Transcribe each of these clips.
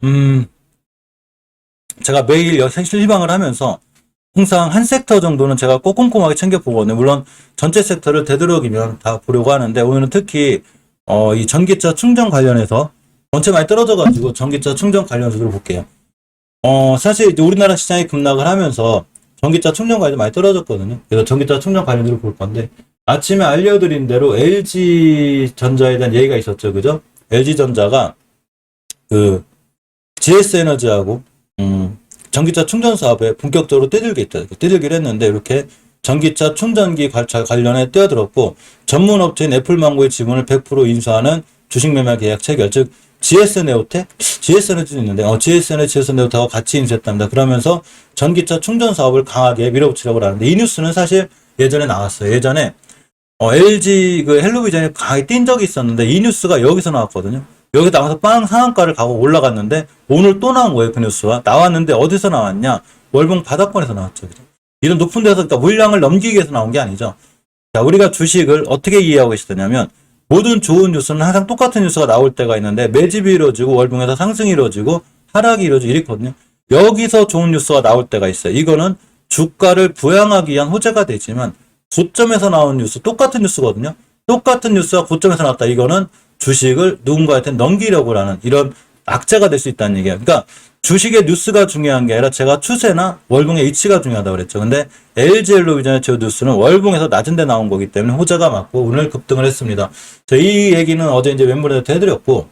음, 제가 매일 실시방을 하면서 항상 한 섹터 정도는 제가 꼭 꼼꼼하게 챙겨보거든요. 물론 전체 섹터를 되도록이면 다 보려고 하는데 오늘은 특히 이 전기차 충전 관련해서 전체 많이 떨어져가지고 전기차 충전 관련해서 볼게요. 사실 이제 우리나라 시장이 급락을 하면서 전기차 충전 관련이 많이 떨어졌거든요. 그래서 전기차 충전 관련으로 볼 건데 아침에 알려드린 대로 LG전자에 대한 얘기가 있었죠. 그죠? LG전자가 그 GS에너지하고 전기차 충전 사업에 본격적으로 뛰들기를 했는데 이렇게 전기차 충전기 관련에 뛰어들었고 전문 업체인 애플망고의 지분을 100% 인수하는 주식 매매 계약 체결, 즉 GS네오텍, GS에너지도 있는데 GS에너지, GS네오텍하고 같이 인수했답니다. 그러면서 전기차 충전 사업을 강하게 밀어붙이려고 하는데 이 뉴스는 사실 예전에 나왔어요. 예전에 LG 그 헬로비전이 강하게 뛴 적이 있었는데 이 뉴스가 여기서 나왔거든요. 여기 나와서 빵 상한가를 가고 올라갔는데 오늘 또 나온 거예요. 그 뉴스가 나왔는데 어디서 나왔냐? 월봉 바닥권에서 나왔죠. 그죠? 이런 높은 데서 그러니까 물량을 넘기기 위해서 나온 게 아니죠. 자, 우리가 주식을 어떻게 이해하고 계시더냐면 모든 좋은 뉴스는 항상 똑같은 뉴스가 나올 때가 있는데 매집이 이루어지고 월봉에서 상승이 이루어지고 하락이 이루어지고 이렇거든요. 여기서 좋은 뉴스가 나올 때가 있어요. 이거는 주가를 부양하기 위한 호재가 되지만 고점에서 나온 뉴스 똑같은 뉴스거든요. 똑같은 뉴스가 고점에서 나왔다. 이거는 주식을 누군가한테 넘기려고 하는 이런 악재가 될 수 있다는 얘기예요. 그러니까 주식의 뉴스가 중요한 게 아니라 제가 추세나 월봉의 위치가 중요하다고 그랬죠. 근데 LG엘로비전의 저 뉴스는 월봉에서 낮은 데 나온 거기 때문에 호재가 맞고 오늘 급등을 했습니다. 이 얘기는 어제 이제 웹물에도 해드렸고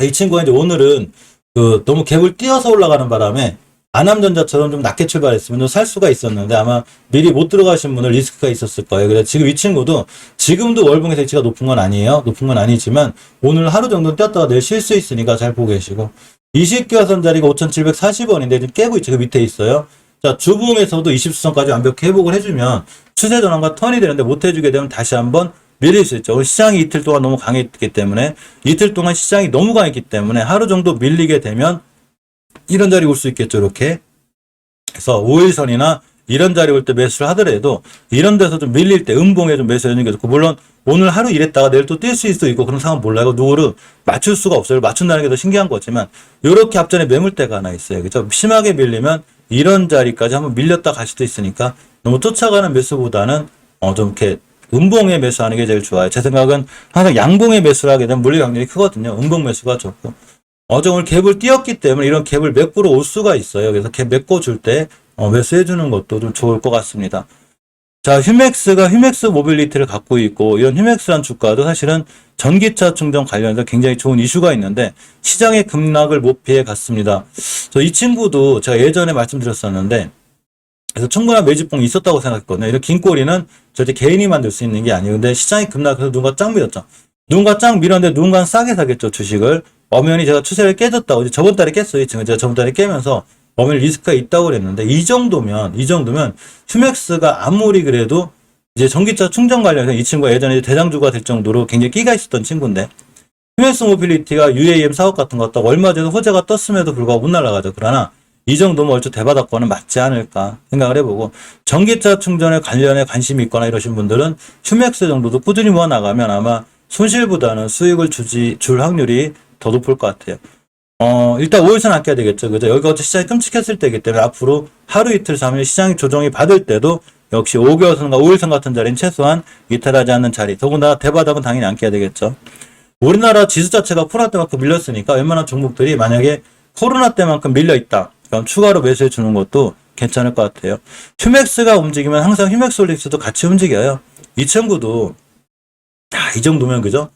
이 친구가 이제 오늘은 그 너무 갭을 띄어서 올라가는 바람에 안암전자처럼 좀 낮게 출발했으면 좀 살 수가 있었는데 아마 미리 못 들어가신 분은 리스크가 있었을 거예요. 그래서 지금 이 친구도 지금도 월봉의 위치가 높은 건 아니에요. 높은 건 아니지만 오늘 하루 정도 뛰었다가 내일 쉴 수 있으니까 잘 보고 계시고 20개화선 자리가 5,740원인데 지금 깨고 있죠. 그 밑에 있어요. 자, 주봉에서도 20수선까지 완벽히 회복을 해주면 추세 전환과 턴이 되는데 못 해주게 되면 다시 한번 밀릴 수 있죠. 시장이 이틀 동안 너무 강했기 때문에 이틀 동안 시장이 너무 강했기 때문에 하루 정도 밀리게 되면 이런 자리 올 수 있겠죠. 이렇게 그래서 5일선이나 이런 자리 올 때 매수를 하더라도 이런 데서 좀 밀릴 때 음봉에 좀 매수해주는 게 좋고 물론 오늘 하루 일했다가 내일 또 뛸 수도 있고 그런 상황 몰라요. 누구를 맞출 수가 없어요. 맞춘다는 게 더 신기한 거지만 이렇게 앞전에 매물대가 하나 있어요. 그죠? 심하게 밀리면 이런 자리까지 한번 밀렸다 갈 수도 있으니까 너무 쫓아가는 매수보다는 좀 이렇게 음봉에 매수하는 게 제일 좋아요. 제 생각은 항상 양봉에 매수를 하게 되면 물릴 확률이 크거든요. 음봉 매수가 좋고 어제 오늘 갭을 띄었기 때문에 이런 갭을 메꾸러 올 수가 있어요. 그래서 갭 메꿔줄 때 매수해주는 것도 좀 좋을 것 같습니다. 자, 휴맥스 모빌리티를 갖고 있고 이런 휴맥스란 주가도 사실은 전기차 충전 관련해서 굉장히 좋은 이슈가 있는데 시장의 급락을 못 피해 갔습니다. 이 친구도 제가 예전에 말씀드렸었는데 그래서 충분한 매집봉이 있었다고 생각했거든요. 이런 긴 꼬리는 절대 개인이 만들 수 있는 게 아니에요. 근데 시장이 급락해서 누군가 짱 밀었죠. 누군가 짱 밀었는데 누군가는 싸게 사겠죠. 주식을. 엄연히 제가 추세를 깨졌다고 저번 달에 깼어요. 지금 제가 저번 달에 깨면서 엄연히 리스크가 있다고 그랬는데 이 정도면 휴맥스가 아무리 그래도 이제 전기차 충전 관련해서 이 친구가 예전에 대장주가 될 정도로 굉장히 끼가 있었던 친구인데 휴맥스 모빌리티가 UAM 사업 같은 거 딱 얼마 전에 호재가 떴음에도 불구하고 못 날아가죠. 그러나 이 정도면 얼추 대바닥권은 맞지 않을까 생각을 해보고 전기차 충전에 관련해 관심이 있거나 이러신 분들은 휴맥스 정도도 꾸준히 모아 나가면 아마 손실보다는 수익을 줄 확률이 더 높을 것 같아요. 일단 5일선 아껴야 되겠죠. 그죠? 여기가 어째 시장이 끔찍했을 때이기 때문에 앞으로 하루 이틀 3일 시장이 조정이 받을 때도 역시 5개월선과 5일선 같은 자리는 최소한 이탈하지 않는 자리. 더군다나 대바닥은 당연히 안 껴야 되겠죠. 우리나라 지수 자체가 코로나 때만큼 밀렸으니까 웬만한 종목들이 만약에 코로나 때만큼 밀려있다. 그럼 추가로 매수해 주는 것도 괜찮을 것 같아요. 휴맥스가 움직이면 항상 휴맥스홀릭스도 같이 움직여요. 이 친구도 이 정도면 그죠?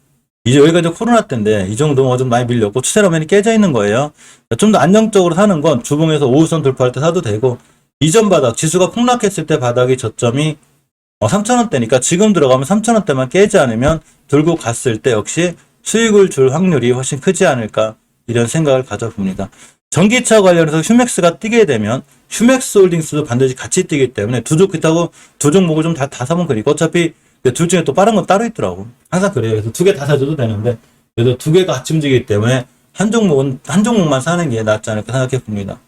이제 여기가 이제 코로나 때인데 이 정도면 좀 많이 밀렸고 추세라면이 깨져 있는 거예요. 좀 더 안정적으로 사는 건 주봉에서 5호선 돌파할 때 사도 되고 이전 바닥 지수가 폭락했을 때 바닥이 저점이 3,000원대니까 지금 들어가면 3,000원대만 깨지 않으면 들고 갔을 때 역시 수익을 줄 확률이 훨씬 크지 않을까 이런 생각을 가져봅니다. 전기차 관련해서 휴맥스가 뛰게 되면 휴맥스 홀딩스도 반드시 같이 뛰기 때문에 두 종목을 좀 다 사면 그리고 어차피 둘 중에 또 빠른 건 따로 있더라고. 항상 그래요. 그래서 두 개 다 사줘도 되는데, 그래도 두 개가 같이 움직이기 때문에 한 종목만 사는 게 낫지 않을까 생각해 봅니다.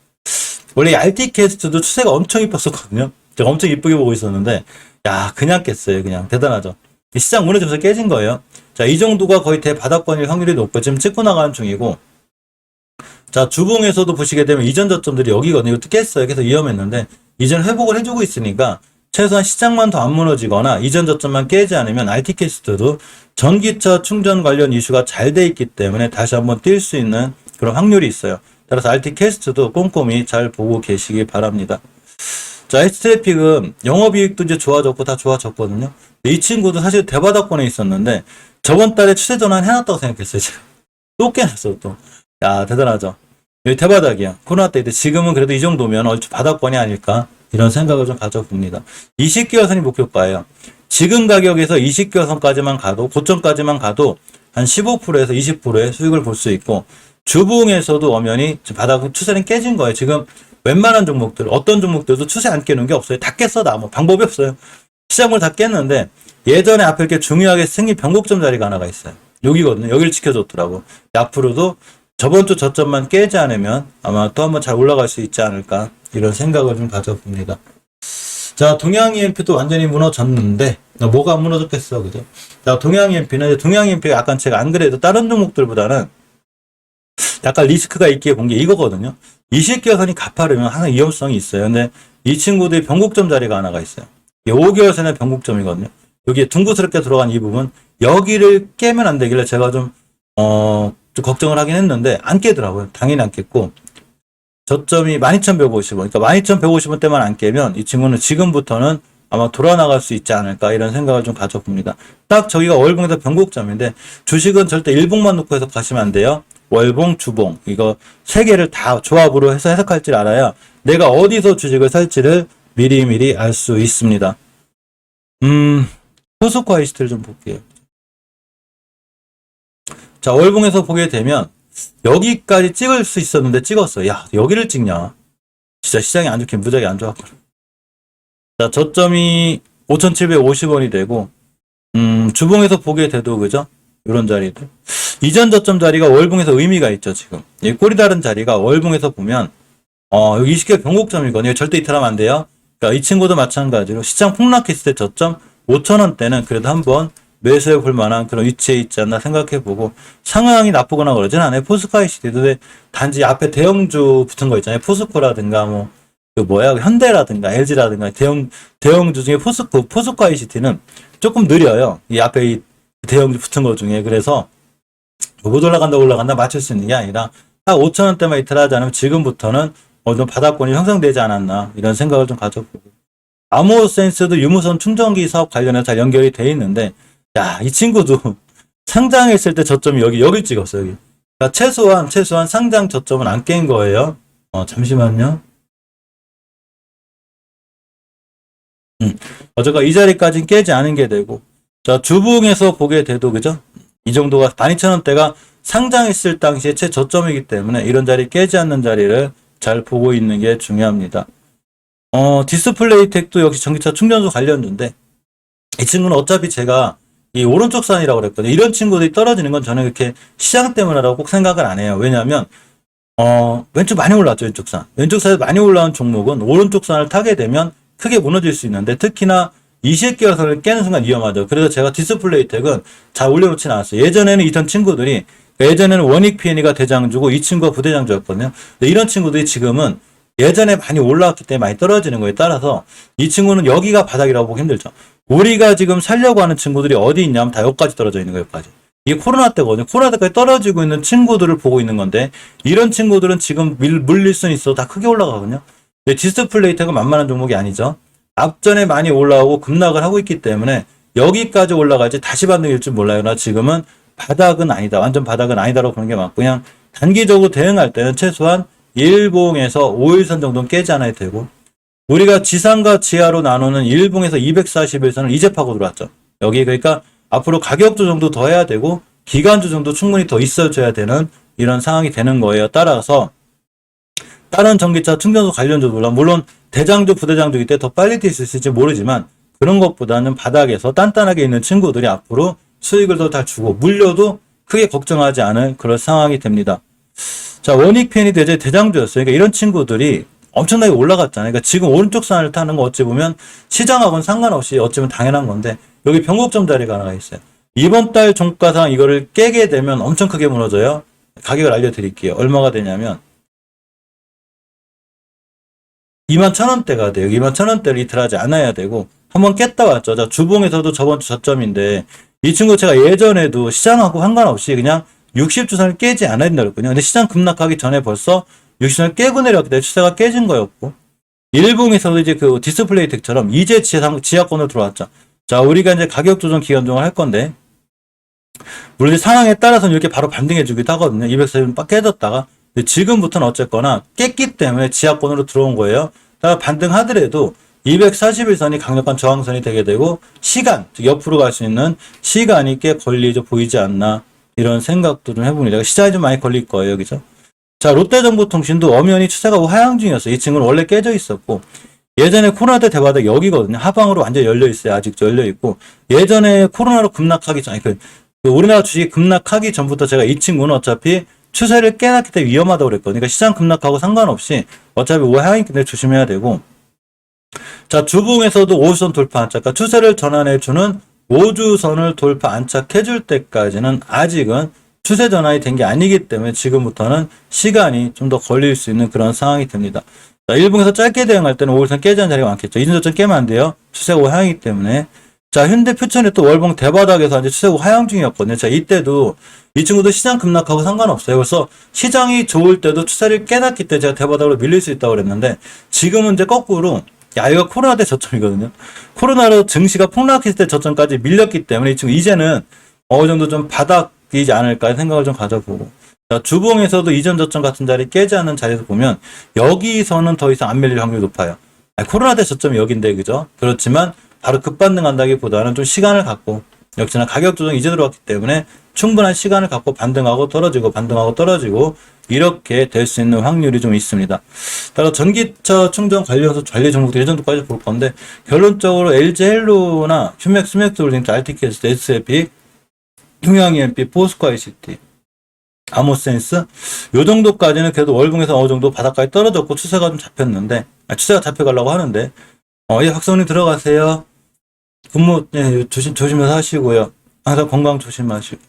원래 RT캐스트도 추세가 엄청 이뻤었거든요. 제가 엄청 이쁘게 보고 있었는데, 그냥 깼어요. 그냥. 대단하죠. 시장 무너지면서 깨진 거예요. 자, 이 정도가 거의 대바닥권일 확률이 높고, 지금 찍고 나가는 중이고, 자, 주봉에서도 보시게 되면 이전 저점들이 여기거든요. 이것도 깼어요. 그래서 위험했는데 이전 회복을 해주고 있으니까 최소한 시장만 더 안 무너지거나 이전 저점만 깨지 않으면 RT캐스트도 전기차 충전 관련 이슈가 잘 돼 있기 때문에 다시 한번 뛸 수 있는 그런 확률이 있어요. 따라서 RT캐스트도 꼼꼼히 잘 보고 계시기 바랍니다. 자, H트래픽은 영업이익도 이제 좋아졌고 다 좋아졌거든요. 이 친구도 사실 대바닥권에 있었는데 저번 달에 추세 전환 해놨다고 생각했어요. 제가. 또 깨놨어 또. 야, 대단하죠. 여기 대바닥이야. 코로나 때 지금은 그래도 이 정도면 얼추 바닥권이 아닐까 이런 생각을 좀 가져봅니다. 20개월선이 목표가예요. 지금 가격에서 20개월선까지만 가도 고점까지만 가도 한 15%에서 20%의 수익을 볼 수 있고 주봉에서도 엄연히 바닥 추세는 깨진 거예요. 지금 웬만한 종목들 어떤 종목들도 추세 안 깨는 게 없어요. 다 깼어 다 뭐 방법이 없어요. 시장을 다 깼는데 예전에 앞에 이렇게 중요하게 승리 변곡점 자리가 하나가 있어요. 여기거든요. 여기를 지켜줬더라고. 앞으로도 저번 주 저점만 깨지 않으면 아마 또 한번 잘 올라갈 수 있지 않을까 이런 생각을 좀 가져봅니다. 자, 동양 EMP도 완전히 무너졌는데 뭐가 무너졌겠어, 그죠? 자, 동양 EMP는 동양 EMP가 약간 제가 안 그래도 다른 종목들보다는 약간 리스크가 있게 본 게 이거거든요. 20개월선이 가파르면 항상 위험성이 있어요. 근데 이 친구들이 변곡점 자리가 하나가 있어요. 5개월선의 변곡점이거든요. 여기에 둥그스럽게 들어간 이 부분 여기를 깨면 안 되길래 제가 좀 걱정을 하긴 했는데 안 깨더라고요. 당연히 안 깼고 저점이 12,150원. 그러니까 12,150원 때만 안 깨면 이 친구는 지금부터는 아마 돌아나갈 수 있지 않을까 이런 생각을 좀 가져봅니다. 딱 저기가 월봉에서 변곡점인데 주식은 절대 일봉만 놓고 해석하시면 안 돼요. 월봉, 주봉 이거 세 개를 다 조합으로 해서 해석할 줄 알아야 내가 어디서 주식을 살지를 미리미리 알 수 있습니다. 포스코 ICT를 좀 볼게요. 자, 월봉에서 보게 되면 여기까지 찍을 수 있었는데 찍었어. 야, 여기를 찍냐? 진짜 시장이 안 좋긴 무지하게 안 좋았구나. 자, 저점이 5,750원이 되고 주봉에서 보게 돼도 그죠? 이런 자리들. 이전 저점 자리가 월봉에서 의미가 있죠, 지금. 이 꼬리 다른 자리가 월봉에서 보면 여기 20개 변곡점이거든요. 절대 이탈하면 안 돼요. 그러니까 이 친구도 마찬가지로 시장 폭락했을 때 저점 5,000원대는 그래도 한번 매수해 볼 만한 그런 위치에 있지 않나 생각해 보고 상황이 나쁘거나 그러진 않아요. 포스코 ICT도 단지 앞에 대형주 붙은 거 있잖아요. 포스코라든가 뭐 그 뭐야 현대라든가 LG라든가 대형주 중에 포스코 ICT는 조금 느려요. 이 앞에 이 대형주 붙은 거 중에 그래서 못 올라간다 맞출 수 있는 게 아니라 딱 5,000원대만 이탈하지 않으면 지금부터는 좀 바닥권이 형성되지 않았나 이런 생각을 좀 가져보고 암호센스도 유무선 충전기 사업 관련해서 잘 연결이 돼 있는데 야, 이 친구도 상장했을 때 저점이 여기 찍었어요. 여기. 그러니까 최소한 상장 저점은 안 깬 거예요. 잠시만요. 어제가 이 자리까지는 깨지 않은 게 되고 자, 주봉에서 보게 돼도 그죠? 이 정도가 12,000원대가 상장했을 당시에 최저점이기 때문에 이런 자리 깨지 않는 자리를 잘 보고 있는 게 중요합니다. 디스플레이텍도 역시 전기차 충전소 관련주인데 이 친구는 어차피 제가 이 오른쪽 산이라고 그랬거든요. 이런 친구들이 떨어지는 건 저는 그렇게 시장 때문이라고 꼭 생각을 안 해요. 왜냐하면 왼쪽 많이 올랐죠. 왼쪽 산. 왼쪽 산에 많이 올라온 종목은 오른쪽 산을 타게 되면 크게 무너질 수 있는데 특히나 20개월선을 깨는 순간 위험하죠. 그래서 제가 디스플레이텍은 잘 올려놓지는 않았어요. 예전에는 있던 친구들이 예전에는 원익 P&E가 대장주고 이 친구가 부대장주였거든요. 근데 이런 친구들이 지금은 예전에 많이 올라왔기 때문에 많이 떨어지는 거에 따라서 이 친구는 여기가 바닥이라고 보기 힘들죠. 우리가 지금 살려고 하는 친구들이 어디 있냐면 다 여기까지 떨어져 있는 거예요. 여기까지. 이게 코로나 때거든요. 코로나 때까지 떨어지고 있는 친구들을 보고 있는 건데 이런 친구들은 지금 물릴 수는 있어도 다 크게 올라가거든요. 근데 디스플레이텍은 만만한 종목이 아니죠. 앞전에 많이 올라오고 급락을 하고 있기 때문에 여기까지 올라갈지 다시 반등일 줄 몰라요. 나 지금은 바닥은 아니다. 완전 바닥은 아니다라고 보는 게 맞고 그냥 단기적으로 대응할 때는 최소한 일봉에서 5일선 정도는 깨지 않아야 되고 우리가 지상과 지하로 나누는 일봉에서 241선을 이제 파고 들어왔죠. 여기 그러니까 앞으로 가격 조정도 더 해야 되고 기간 조정도 충분히 더 있어줘야 되는 이런 상황이 되는 거예요. 따라서 다른 전기차 충전소 관련주도 물론 대장주 부대장주이기 때문에 더 빨리 뛸 수 있을지 모르지만 그런 것보다는 바닥에서 단단하게 있는 친구들이 앞으로 수익을 더 잘 주고 물려도 크게 걱정하지 않을 그런 상황이 됩니다. 자, 원익 P&E도 이제 대장주였어요. 그러니까 이런 친구들이 엄청나게 올라갔잖아요. 그러니까 지금 오른쪽 산을 타는 거 어찌 보면 시장하고는 상관없이 어찌 보면 당연한 건데 여기 변곡점 자리가 하나 있어요. 이번 달 종가상 이거를 깨게 되면 엄청 크게 무너져요. 가격을 알려드릴게요. 얼마가 되냐면 21,000원대가 돼요. 21,000원대를 이틀하지 않아야 되고 한번 깼다 왔죠. 자, 주봉에서도 저번 주 저점인데 이 친구 제가 예전에도 시장하고 상관없이 그냥 60주선을 깨지 않아야 된다고 했거든요. 근데 시장 급락하기 전에 벌써 60주선을 깨고 내려왔기 때문에 추세가 깨진 거였고 일봉에서도 이제 그 디스플레이 텍처럼 이제 지하권으로 들어왔죠. 자, 우리가 이제 가격 조정 기간 동안 할 건데 물론 이제 상황에 따라서는 이렇게 바로 반등해 주기도 하거든요. 240원 깨졌다가 근데 지금부터는 어쨌거나 깼기 때문에 지하권으로 들어온 거예요. 따라 반등하더라도 241선이 강력한 저항선이 되게 되고 시간, 즉 옆으로 갈 수 있는 시간이 꽤 걸리죠. 보이지 않나 이런 생각도 좀 해봅니다. 시장이 좀 많이 걸릴 거예요. 그죠? 자, 롯데정보통신도 엄연히 추세가 하향 중이었어요. 이 친구는 원래 깨져 있었고 예전에 코로나 때 대바닥 여기거든요. 하방으로 완전 열려 있어요. 아직도 열려 있고 예전에 코로나로 급락하기 전에 그 우리나라 주식이 급락하기 전부터 제가 이 친구는 어차피 추세를 깨놨기 때문에 위험하다고 그랬거든요. 그러니까 시장 급락하고 상관없이 어차피 하향이기 때문에 조심해야 되고 자, 주봉에서도 5주선 돌파 안착, 그러니까 추세를 전환해주는 5주선을 돌파 안착해줄 때까지는 아직은 추세 전환이 된 게 아니기 때문에 지금부터는 시간이 좀 더 걸릴 수 있는 그런 상황이 됩니다. 자, 일봉에서 짧게 대응할 때는 5일선 깨지는 자리가 많겠죠. 이전저점 깨면 안 돼요. 추세가 하향이기 때문에. 자, 현대표천이 또 월봉 대바닥에서 이제 추세가 하향 중이었거든요. 자, 이때도 이 친구도 시장 급락하고 상관없어요. 그래서 시장이 좋을 때도 추세를 깨놨기 때문에 제가 대바닥으로 밀릴 수 있다고 그랬는데 지금은 이제 거꾸로 야, 이거 코로나 때 저점이거든요. 코로나로 증시가 폭락했을 때 저점까지 밀렸기 때문에 이 친구 이제는 어느 정도 좀 바닥이지 않을까 생각을 좀 가져보고. 자, 주봉에서도 이전 저점 같은 자리 깨지 않는 자리에서 보면 여기서는 더 이상 안 밀릴 확률이 높아요. 아니, 코로나 때 저점이 여긴데, 그죠? 그렇지만 바로 급반등한다기보다는 좀 시간을 갖고 역시나 가격 조정이 이제 들어왔기 때문에 충분한 시간을 갖고 반등하고 떨어지고 이렇게 될 수 있는 확률이 좀 있습니다. 따라 전기차 충전 관련해서 관리 종목들 예전도까지 볼 건데 결론적으로 LG 헬로나 휴맥 스맥홀딩스, RTKS, SFP, 흥양 EMP, 포스코 ICT, 아모센스 요 정도까지는 그래도 월봉에서 어느 정도 바닥까지 떨어졌고 추세가 좀 잡혔는데 추세가 잡혀가려고 하는데 예, 박사님 들어가세요. 근무 조심해서 하시고요. 항상 건강 조심하시고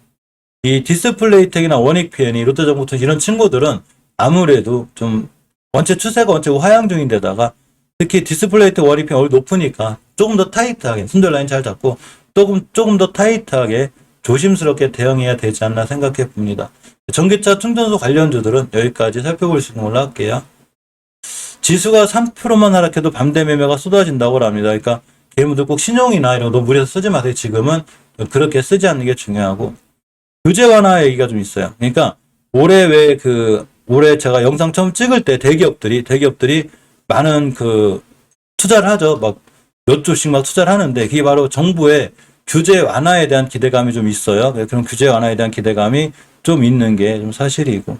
이 디스플레이텍이나 원익PN이 롯데정보통신 이런 친구들은 아무래도 좀 원체 추세가 원체 하향 중인데다가 특히 디스플레이텍 원익PN 얼굴 높으니까 조금 더 타이트하게 순절 라인 잘 잡고 조금 더 타이트하게 조심스럽게 대응해야 되지 않나 생각해 봅니다. 전기차 충전소 관련주들은 여기까지 살펴볼 수 있는 걸로 할게요. 지수가 3%만 하락해도 밤대 매매가 쏟아진다고 합니다. 그러니까 개인분들 꼭 신용이나 이런 거 너무 무리해서 쓰지 마세요. 지금은 그렇게 쓰지 않는 게 중요하고 규제 완화 얘기가 좀 있어요. 그러니까 올해 제가 영상 처음 찍을 때 대기업들이 많은 그 투자를 하죠. 막 몇 조씩 막 투자를 하는데 그게 바로 정부의 규제 완화에 대한 기대감이 좀 있어요. 그런 규제 완화에 대한 기대감이 좀 있는 게 좀 사실이고